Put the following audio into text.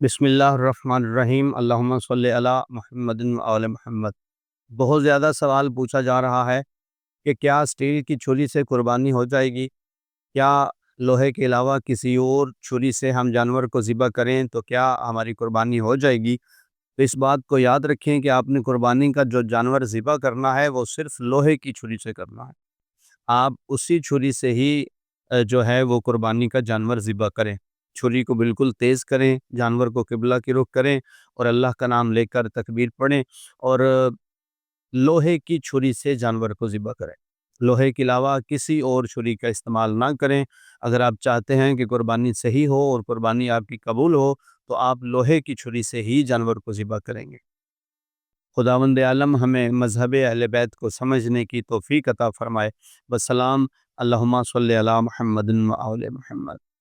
بسم اللہ الرحمن الرحیم، اللہم صلی علی محمد و آل محمد۔ بہت زیادہ سوال پوچھا جا رہا ہے کہ کیا اسٹیل کی چھری سے قربانی ہو جائے گی؟ کیا لوہے کے علاوہ کسی اور چھری سے ہم جانور کو ذبح کریں تو کیا ہماری قربانی ہو جائے گی؟ تو اس بات کو یاد رکھیں کہ آپ نے قربانی کا جو جانور ذبح کرنا ہے وہ صرف لوہے کی چھری سے کرنا ہے۔ آپ اسی چھری سے ہی جو ہے وہ قربانی کا جانور ذبح کریں۔ چھری کو بالکل تیز کریں، جانور کو قبلہ کی رخ کریں اور اللہ کا نام لے کر تکبیر پڑھیں اور لوہے کی چھری سے جانور کو ذبح کریں۔ لوہے کے علاوہ کسی اور چھری کا استعمال نہ کریں۔ اگر آپ چاہتے ہیں کہ قربانی صحیح ہو اور قربانی آپ کی قبول ہو تو آپ لوہے کی چھری سے ہی جانور کو ذبح کریں گے۔ خداوند عالم ہمیں مذہب اہل بیت کو سمجھنے کی توفیق عطا فرمائے۔ والسلام، اللہم صلی علی محمد و آل محمد۔